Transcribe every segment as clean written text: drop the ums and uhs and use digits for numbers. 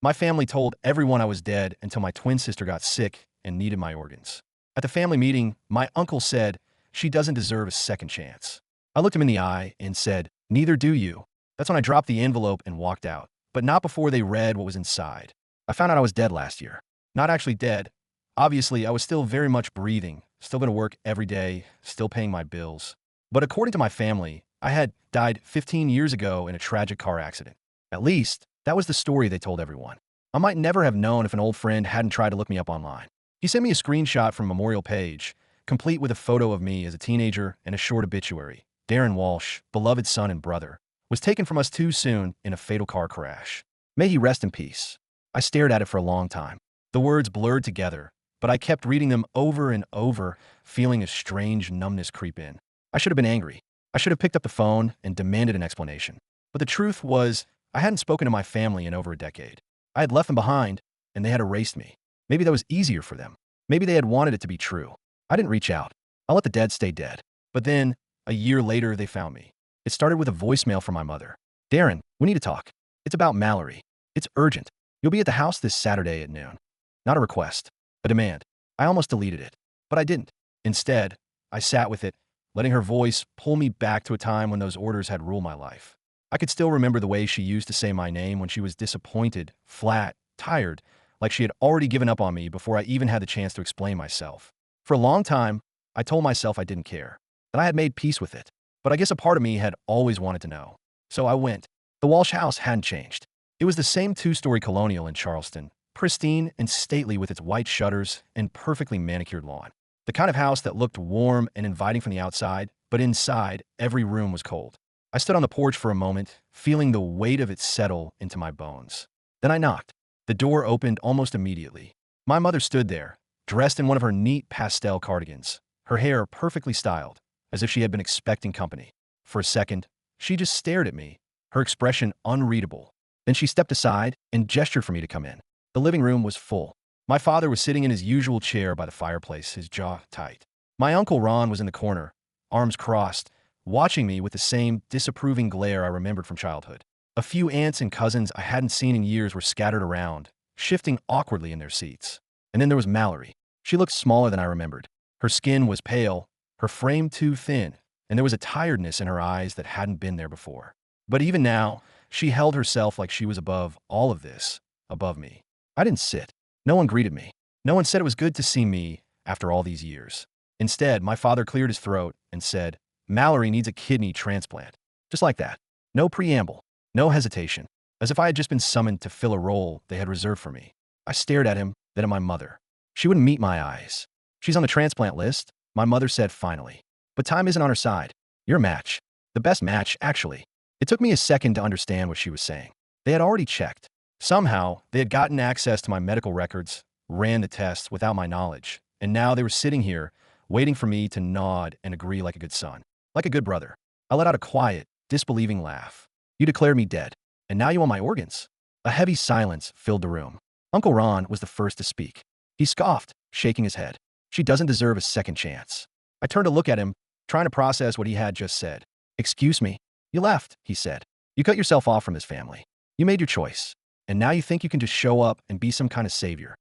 My family told everyone I was dead until my twin sister got sick and needed my organs. At the family meeting, my uncle said, "She doesn't deserve a second chance." I looked him in the eye and said, "Neither do you." That's when I dropped the envelope and walked out, but not before they read what was inside. I found out I was dead last year. Not actually dead. Obviously, I was still very much breathing, still going to work every day, still paying my bills. But according to my family, I had died 15 years ago in a tragic car accident. At least, that was the story they told everyone. I might never have known if an old friend hadn't tried to look me up online. He sent me a screenshot from a memorial page, complete with a photo of me as a teenager and a short obituary. Darren Walsh, beloved son and brother, was taken from us too soon in a fatal car crash. May he rest in peace. I stared at it for a long time. The words blurred together, but I kept reading them over and over, feeling a strange numbness creep in. I should have been angry. I should have picked up the phone and demanded an explanation. But the truth was, I hadn't spoken to my family in over a decade. I had left them behind, and they had erased me. Maybe that was easier for them. Maybe they had wanted it to be true. I didn't reach out. I let the dead stay dead. But then, a year later, they found me. It started with a voicemail from my mother. "Darren, we need to talk. It's about Mallory. It's urgent. You'll be at the house this Saturday at noon." Not a request, a demand. I almost deleted it, but I didn't. Instead, I sat with it, letting her voice pull me back to a time when those orders had ruled my life. I could still remember the way she used to say my name when she was disappointed, flat, tired, like she had already given up on me before I even had the chance to explain myself. For a long time, I told myself I didn't care, that I had made peace with it. But I guess a part of me had always wanted to know. So I went. The Walsh house hadn't changed. It was the same two-story colonial in Charleston, pristine and stately with its white shutters and perfectly manicured lawn. The kind of house that looked warm and inviting from the outside, but inside, every room was cold. I stood on the porch for a moment, feeling the weight of it settle into my bones. Then I knocked. The door opened almost immediately. My mother stood there, dressed in one of her neat pastel cardigans, her hair perfectly styled, as if she had been expecting company. For a second, she just stared at me, her expression unreadable. Then she stepped aside and gestured for me to come in. The living room was full. My father was sitting in his usual chair by the fireplace, his jaw tight. My uncle Ron was in the corner, arms crossed, watching me with the same disapproving glare I remembered from childhood. A few aunts and cousins I hadn't seen in years were scattered around, shifting awkwardly in their seats. And then there was Mallory. She looked smaller than I remembered. Her skin was pale, her frame too thin, and there was a tiredness in her eyes that hadn't been there before. But even now, she held herself like she was above all of this, above me. I didn't sit. No one greeted me. No one said it was good to see me after all these years. Instead, my father cleared his throat and said, "Mallory needs a kidney transplant." Just like that. No preamble. No hesitation. As if I had just been summoned to fill a role they had reserved for me. I stared at him, then at my mother. She wouldn't meet my eyes. "She's on the transplant list," my mother said finally. "But time isn't on her side. You're a match. The best match, actually." It took me a second to understand what she was saying. They had already checked. Somehow, they had gotten access to my medical records, ran the tests without my knowledge, and now they were sitting here, waiting for me to nod and agree like a good son, like a good brother. I let out a quiet, disbelieving laugh. "You declared me dead, and now you want my organs?" A heavy silence filled the room. Uncle Ron was the first to speak. He scoffed, shaking his head. "She doesn't deserve a second chance." I turned to look at him, trying to process what he had just said. "Excuse me. You left," he said. "You cut yourself off from this family. You made your choice. And now you think you can just show up and be some kind of savior."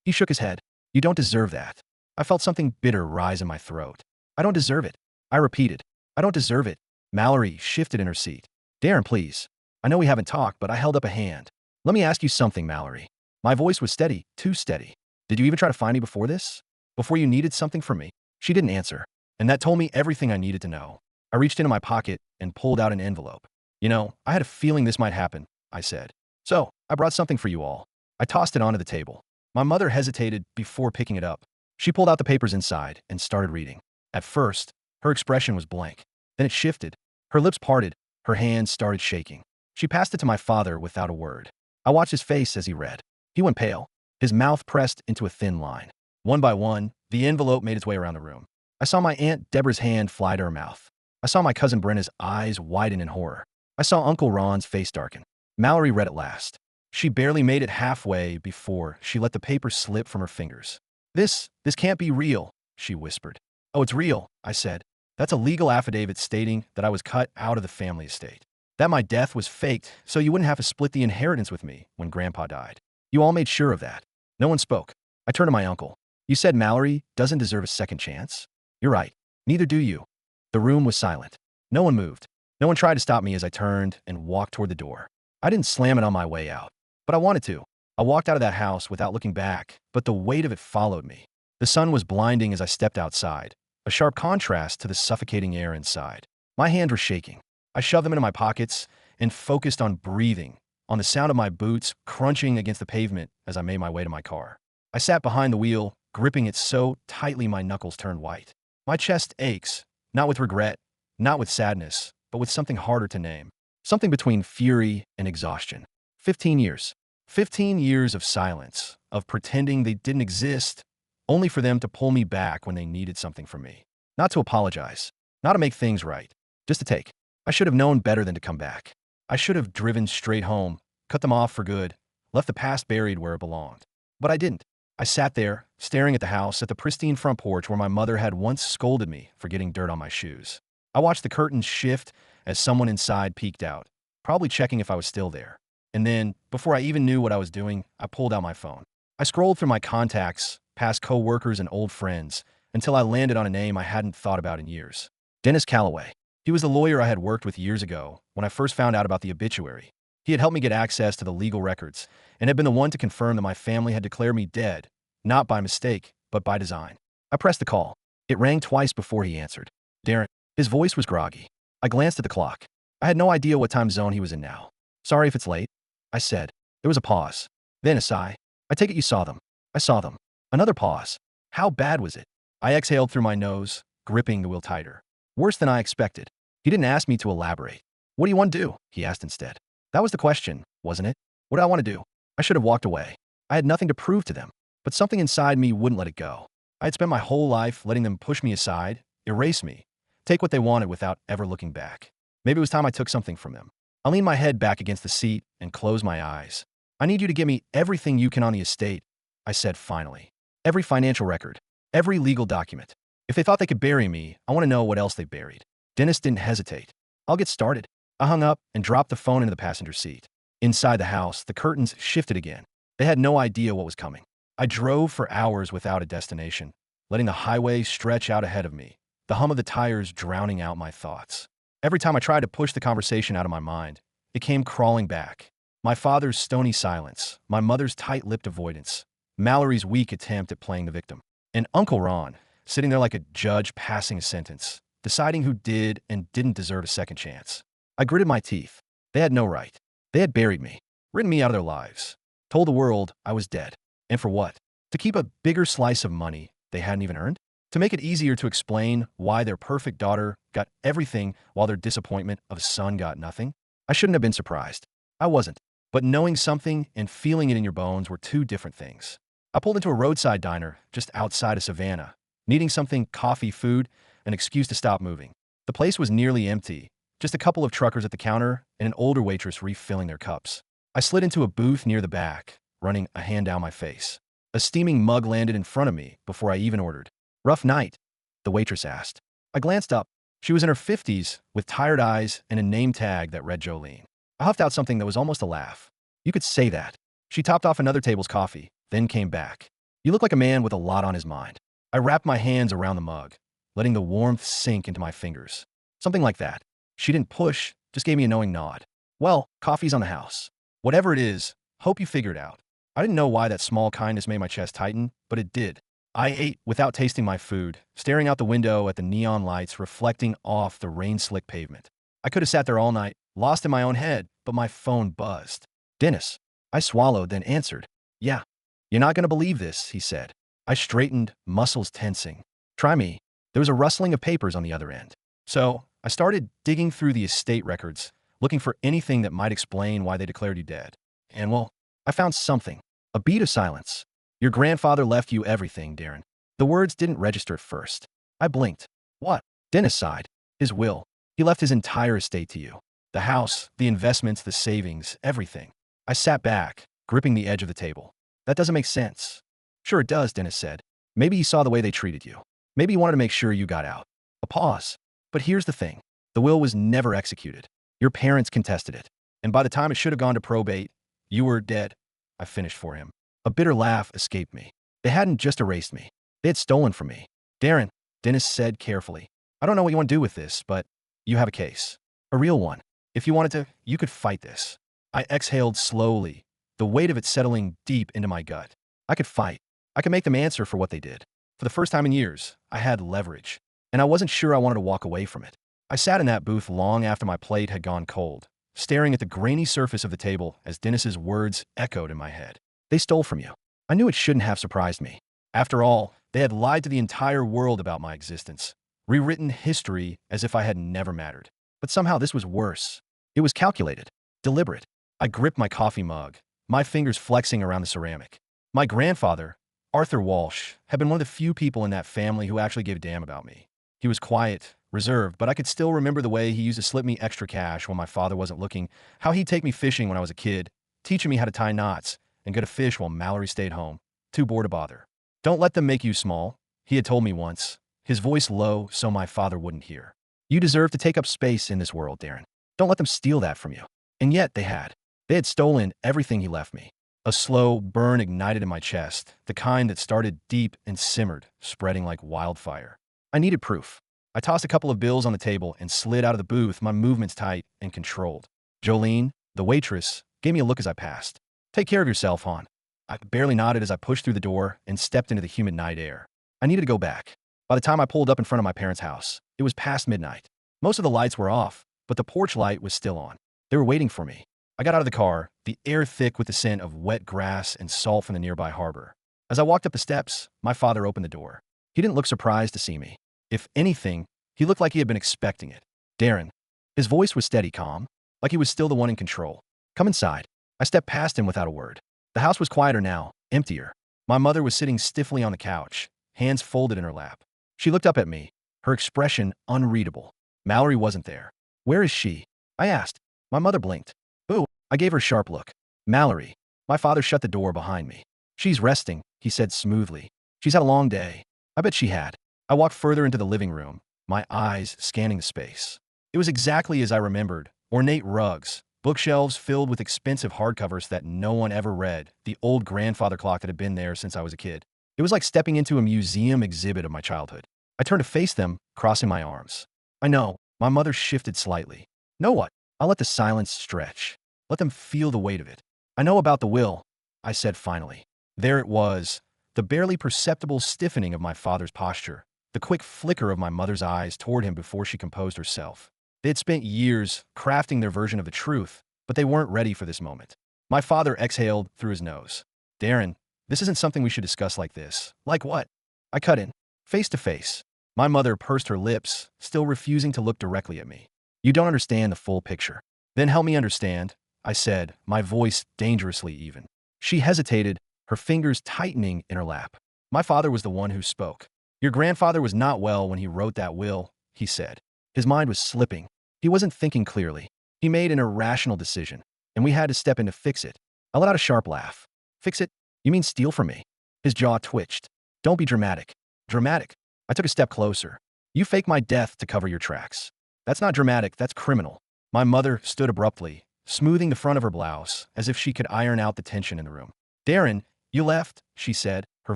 He shook his head. "You don't deserve that." I felt something bitter rise in my throat. "I don't deserve it." I repeated. "I don't deserve it." Mallory shifted in her seat. "Darren, please. I know we haven't talked, but I held up a hand. Let me ask you something, Mallory." My voice was steady, too steady. "Did you even try to find me before this? Before you needed something from me?" She didn't answer, and that told me everything I needed to know. I reached into my pocket and pulled out an envelope. "You know, I had a feeling this might happen," I said. "So, I brought something for you all." I tossed it onto the table. My mother hesitated before picking it up. She pulled out the papers inside and started reading. At first, her expression was blank. Then it shifted. Her lips parted. Her hands started shaking. She passed it to my father without a word. I watched his face as he read. He went pale. His mouth pressed into a thin line. One by one, the envelope made its way around the room. I saw my Aunt Deborah's hand fly to her mouth. I saw my cousin Brenna's eyes widen in horror. I saw Uncle Ron's face darken. Mallory read at last. She barely made it halfway before she let the paper slip from her fingers. This can't be real," she whispered. "Oh, it's real," I said. "That's a legal affidavit stating that I was cut out of the family estate." That my death was faked so you wouldn't have to split the inheritance with me when Grandpa died. You all made sure of that. No one spoke. I turned to my uncle. You said Mallory doesn't deserve a second chance? You're right. Neither do you. The room was silent. No one moved. No one tried to stop me as I turned and walked toward the door. I didn't slam it on my way out, but I wanted to. I walked out of that house without looking back, but the weight of it followed me. The sun was blinding as I stepped outside, a sharp contrast to the suffocating air inside. My hands were shaking. I shoved them into my pockets and focused on breathing, on the sound of my boots crunching against the pavement as I made my way to my car. I sat behind the wheel, gripping it so tightly my knuckles turned white. My chest aches, not with regret, not with sadness, but with something harder to name. Something between fury and exhaustion. 15 years. 15 years of silence, of pretending they didn't exist, only for them to pull me back when they needed something from me. Not to apologize, not to make things right, just to take. I should have known better than to come back. I should have driven straight home, cut them off for good, left the past buried where it belonged. But I didn't. I sat there, staring at the house, at the pristine front porch where my mother had once scolded me for getting dirt on my shoes. I watched the curtains shift as someone inside peeked out, probably checking if I was still there. And then, before I even knew what I was doing, I pulled out my phone. I scrolled through my contacts, past co-workers and old friends, until I landed on a name I hadn't thought about in years. Dennis Calloway. He was the lawyer I had worked with years ago when I first found out about the obituary. He had helped me get access to the legal records and had been the one to confirm that my family had declared me dead, not by mistake, but by design. I pressed the call. It rang twice before he answered. Darren. His voice was groggy. I glanced at the clock. I had no idea what time zone he was in now. Sorry if it's late, I said. There was a pause. Then a sigh. I take it you saw them. I saw them. Another pause. How bad was it? I exhaled through my nose, gripping the wheel tighter. Worse than I expected. He didn't ask me to elaborate. What do you want to do? He asked instead. That was the question, wasn't it? What did I want to do? I should have walked away. I had nothing to prove to them, but something inside me wouldn't let it go. I had spent my whole life letting them push me aside, erase me, take what they wanted without ever looking back. Maybe it was time I took something from them. I leaned my head back against the seat and closed my eyes. I need you to give me everything you can on the estate, I said finally. Every financial record, every legal document. If they thought they could bury me, I want to know what else they buried. Dennis didn't hesitate. I'll get started. I hung up and dropped the phone into the passenger seat. Inside the house, the curtains shifted again. They had no idea what was coming. I drove for hours without a destination, letting the highway stretch out ahead of me, the hum of the tires drowning out my thoughts. Every time I tried to push the conversation out of my mind, it came crawling back. My father's stony silence, my mother's tight-lipped avoidance, Mallory's weak attempt at playing the victim, and Uncle Ron, sitting there like a judge passing a sentence, deciding who did and didn't deserve a second chance. I gritted my teeth. They had no right. They had buried me, written me out of their lives, told the world I was dead. And for what? To keep a bigger slice of money they hadn't even earned? To make it easier to explain why their perfect daughter got everything while their disappointment of a son got nothing? I shouldn't have been surprised. I wasn't. But knowing something and feeling it in your bones were two different things. I pulled into a roadside diner just outside of Savannah, needing something coffee, food, an excuse to stop moving. The place was nearly empty, just a couple of truckers at the counter and an older waitress refilling their cups. I slid into a booth near the back, running a hand down my face. A steaming mug landed in front of me before I even ordered. Rough night? The waitress asked. I glanced up. She was in her 50s, with tired eyes and a name tag that read Jolene. I huffed out something that was almost a laugh. You could say that. She topped off another table's coffee, then came back. You look like a man with a lot on his mind. I wrapped my hands around the mug, letting the warmth sink into my fingers. Something like that. She didn't push, just gave me a knowing nod. Well, coffee's on the house. Whatever it is, hope you figure it out. I didn't know why that small kindness made my chest tighten, but it did. I ate without tasting my food, staring out the window at the neon lights reflecting off the rain-slick pavement. I could have sat there all night, lost in my own head, but my phone buzzed. Dennis. I swallowed, then answered. Yeah. You're not going to believe this, he said. I straightened, muscles tensing. Try me. There was a rustling of papers on the other end. So, I started digging through the estate records, looking for anything that might explain why they declared you dead. And well, I found something. A beat of silence. Your grandfather left you everything, Darren. The words didn't register at first. I blinked. What? Dennis sighed. His will. He left his entire estate to you. The house, the investments, the savings, everything. I sat back, gripping the edge of the table. That doesn't make sense. Sure it does, Dennis said. Maybe he saw the way they treated you. Maybe he wanted to make sure you got out. A pause. But here's the thing. The will was never executed. Your parents contested it. And by the time it should have gone to probate, you were dead. I finished for him. A bitter laugh escaped me. They hadn't just erased me. They had stolen from me. Darren, Dennis said carefully, I don't know what you want to do with this, but you have a case. A real one. If you wanted to, you could fight this. I exhaled slowly, the weight of it settling deep into my gut. I could fight. I could make them answer for what they did. For the first time in years, I had leverage, and I wasn't sure I wanted to walk away from it. I sat in that booth long after my plate had gone cold, staring at the grainy surface of the table as Dennis's words echoed in my head. They stole from you. I knew it shouldn't have surprised me. After all, they had lied to the entire world about my existence, rewritten history as if I had never mattered. But somehow this was worse. It was calculated, deliberate. I gripped my coffee mug, my fingers flexing around the ceramic. My grandfather, Arthur Walsh, had been one of the few people in that family who actually gave a damn about me. He was quiet, reserved, but I could still remember the way he used to slip me extra cash when my father wasn't looking, how he'd take me fishing when I was a kid, teaching me how to tie knots and go to fish while Mallory stayed home, too bored to bother. Don't let them make you small, he had told me once, his voice low so my father wouldn't hear. You deserve to take up space in this world, Darren. Don't let them steal that from you. And yet they had. They had stolen everything he left me. A slow burn ignited in my chest, the kind that started deep and simmered, spreading like wildfire. I needed proof. I tossed a couple of bills on the table and slid out of the booth, my movements tight and controlled. Jolene, the waitress, gave me a look as I passed. Take care of yourself, hon. I barely nodded as I pushed through the door and stepped into the humid night air. I needed to go back. By the time I pulled up in front of my parents' house, it was past midnight. Most of the lights were off, but the porch light was still on. They were waiting for me. I got out of the car, the air thick with the scent of wet grass and salt from the nearby harbor. As I walked up the steps, my father opened the door. He didn't look surprised to see me. If anything, he looked like he had been expecting it. Darren. His voice was steady, calm, like he was still the one in control. Come inside. I stepped past him without a word. The house was quieter now, emptier. My mother was sitting stiffly on the couch, hands folded in her lap. She looked up at me, her expression unreadable. Mallory wasn't there. Where is she? I asked. My mother blinked. Ooh, I gave her a sharp look. Mallory. My father shut the door behind me. She's resting, he said smoothly. She's had a long day. I bet she had. I walked further into the living room, my eyes scanning the space. It was exactly as I remembered. Ornate rugs, bookshelves filled with expensive hardcovers that no one ever read, the old grandfather clock that had been there since I was a kid. It was like stepping into a museum exhibit of my childhood. I turned to face them, crossing my arms. I know, my mother shifted slightly. Know what? I'll let the silence stretch. Let them feel the weight of it. I know about the will, I said finally. There it was, the barely perceptible stiffening of my father's posture, the quick flicker of my mother's eyes toward him before she composed herself. They had spent years crafting their version of the truth, but they weren't ready for this moment. My father exhaled through his nose. Darren, this isn't something we should discuss like this. Like what? I cut in. Face to face. My mother pursed her lips, still refusing to look directly at me. You don't understand the full picture. Then help me understand, I said, my voice dangerously even. She hesitated, her fingers tightening in her lap. My father was the one who spoke. Your grandfather was not well when he wrote that will, he said. His mind was slipping. He wasn't thinking clearly. He made an irrational decision, and we had to step in to fix it. I let out a sharp laugh. Fix it? You mean steal from me? His jaw twitched. Don't be dramatic. Dramatic? I took a step closer. You fake my death to cover your tracks. That's not dramatic, that's criminal. My mother stood abruptly, smoothing the front of her blouse, as if she could iron out the tension in the room. Darren, you left, she said, her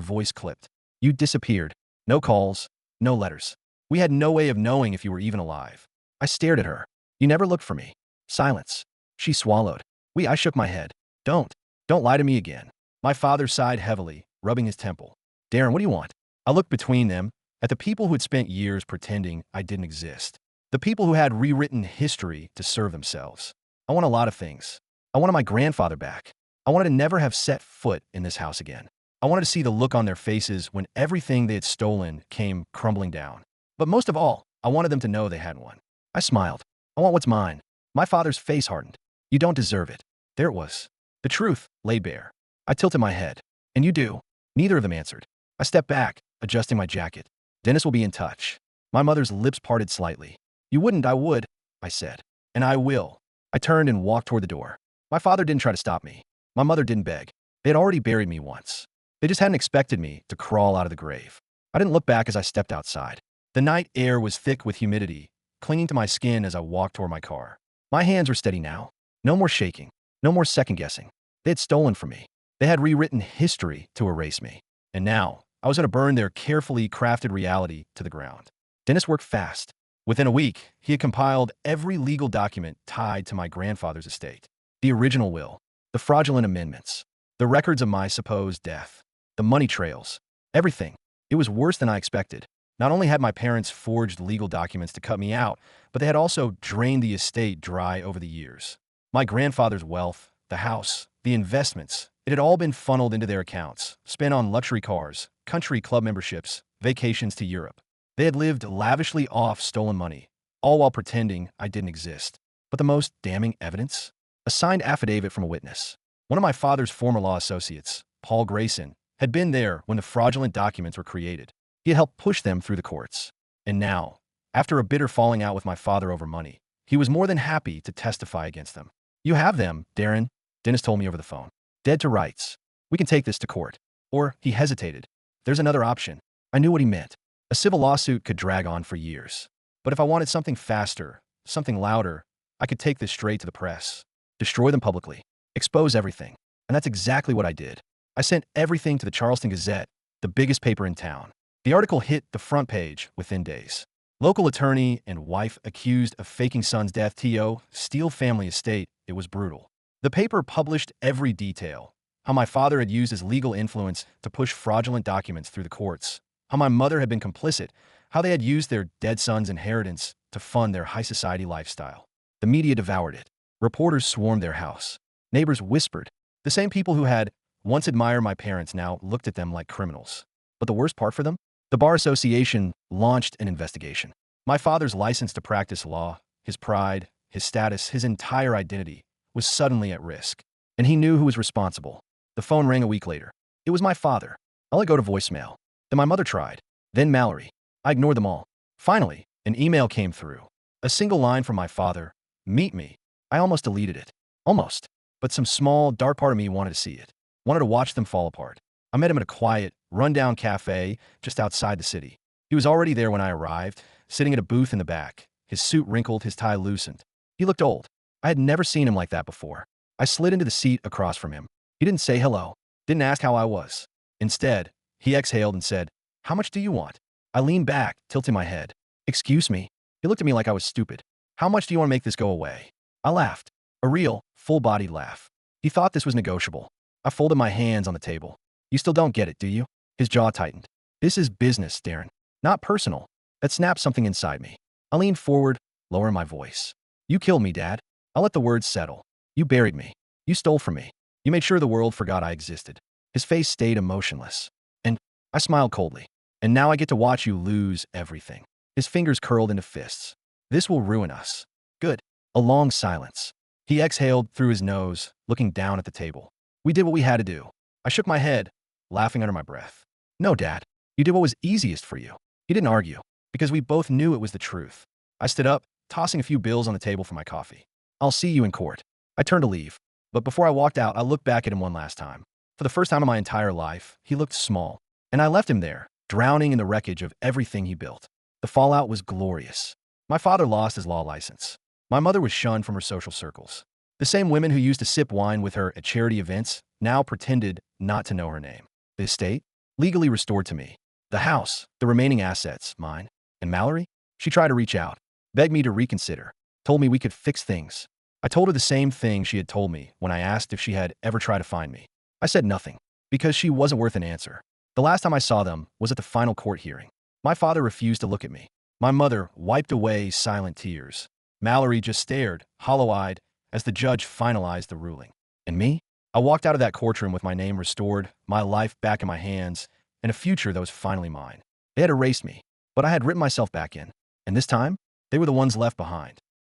voice clipped. You disappeared. No calls, no letters. We had no way of knowing if you were even alive. I stared at her. You never looked for me. Silence. She swallowed. I shook my head. Don't lie to me again. My father sighed heavily, rubbing his temple. Darren, what do you want? I looked between them, at the people who had spent years pretending I didn't exist. The people who had rewritten history to serve themselves. I want a lot of things. I wanted my grandfather back. I wanted to never have set foot in this house again. I wanted to see the look on their faces when everything they had stolen came crumbling down. But most of all, I wanted them to know they had one. I smiled. I want what's mine. My father's face hardened. You don't deserve it. There it was. The truth lay bare. I tilted my head. And you do. Neither of them answered. I stepped back, adjusting my jacket. Dennis will be in touch. My mother's lips parted slightly. You wouldn't, I would, I said. And I will. I turned and walked toward the door. My father didn't try to stop me. My mother didn't beg. They had already buried me once. They just hadn't expected me to crawl out of the grave. I didn't look back as I stepped outside. The night air was thick with humidity, clinging to my skin as I walked toward my car. My hands were steady now. No more shaking. No more second-guessing. They had stolen from me. They had rewritten history to erase me. And now, I was going to burn their carefully crafted reality to the ground. Dennis worked fast. Within a week, he had compiled every legal document tied to my grandfather's estate. The original will, the fraudulent amendments, the records of my supposed death, the money trails, everything. It was worse than I expected. Not only had my parents forged legal documents to cut me out, but they had also drained the estate dry over the years. My grandfather's wealth, the house, the investments, it had all been funneled into their accounts, spent on luxury cars, country club memberships, vacations to Europe. They had lived lavishly off stolen money, all while pretending I didn't exist. But the most damning evidence? A signed affidavit from a witness. One of my father's former law associates, Paul Grayson, had been there when the fraudulent documents were created. He had helped push them through the courts. And now, after a bitter falling out with my father over money, he was more than happy to testify against them. "You have them, Darren," Dennis told me over the phone. "Dead to rights. We can take this to court." Or, he hesitated. "There's another option." I knew what he meant. A civil lawsuit could drag on for years. But if I wanted something faster, something louder, I could take this straight to the press. Destroy them publicly. Expose everything. And that's exactly what I did. I sent everything to the Charleston Gazette, the biggest paper in town. The article hit the front page within days. Local attorney and wife accused of faking son's death. T.O. Steele family estate. It was brutal. The paper published every detail. How my father had used his legal influence to push fraudulent documents through the courts. How my mother had been complicit. How they had used their dead son's inheritance to fund their high society lifestyle. The media devoured it. Reporters swarmed their house. Neighbors whispered. The same people who had once admired my parents now looked at them like criminals. But the worst part for them? The Bar Association launched an investigation. My father's license to practice law, his pride, his status, his entire identity was suddenly at risk. And he knew who was responsible. The phone rang a week later. It was my father. I let go to voicemail. Then my mother tried. Then Mallory. I ignored them all. Finally, an email came through. A single line from my father. "Meet me." I almost deleted it. Almost. But some small, dark part of me wanted to see it. Wanted to watch them fall apart. I met him at a quiet, rundown cafe just outside the city. He was already there when I arrived, sitting at a booth in the back, his suit wrinkled, his tie loosened. He looked old. I had never seen him like that before. I slid into the seat across from him. He didn't say hello, didn't ask how I was. Instead, he exhaled and said, "How much do you want?" I leaned back, tilting my head. "Excuse me." He looked at me like I was stupid. "How much do you want to make this go away?" I laughed. A real, full-bodied laugh. He thought this was negotiable. I folded my hands on the table. "You still don't get it, do you?" His jaw tightened. "This is business, Darren. Not personal." That snapped something inside me. I leaned forward, lowering my voice. "You killed me, Dad." I let the words settle. "You buried me. You stole from me. You made sure the world forgot I existed." His face stayed emotionless. And I smiled coldly. "And now I get to watch you lose everything." His fingers curled into fists. "This will ruin us." "Good." A long silence. He exhaled through his nose, looking down at the table. "We did what we had to do." I shook my head, laughing under my breath. "No, Dad. You did what was easiest for you." He didn't argue, because we both knew it was the truth. I stood up, tossing a few bills on the table for my coffee. "I'll see you in court." I turned to leave. But before I walked out, I looked back at him one last time. For the first time in my entire life, he looked small. And I left him there, drowning in the wreckage of everything he built. The fallout was glorious. My father lost his law license. My mother was shunned from her social circles. The same women who used to sip wine with her at charity events now pretended not to know her name. The estate, legally restored to me. The house, the remaining assets, mine. And Mallory? She tried to reach out, begged me to reconsider, told me we could fix things. I told her the same thing she had told me when I asked if she had ever tried to find me. I said nothing, because she wasn't worth an answer. The last time I saw them was at the final court hearing. My father refused to look at me. My mother wiped away silent tears. Mallory just stared, hollow-eyed, as the judge finalized the ruling. And me? I walked out of that courtroom with my name restored, my life back in my hands, and a future that was finally mine. They had erased me, but I had written myself back in. And this time, they were the ones left behind.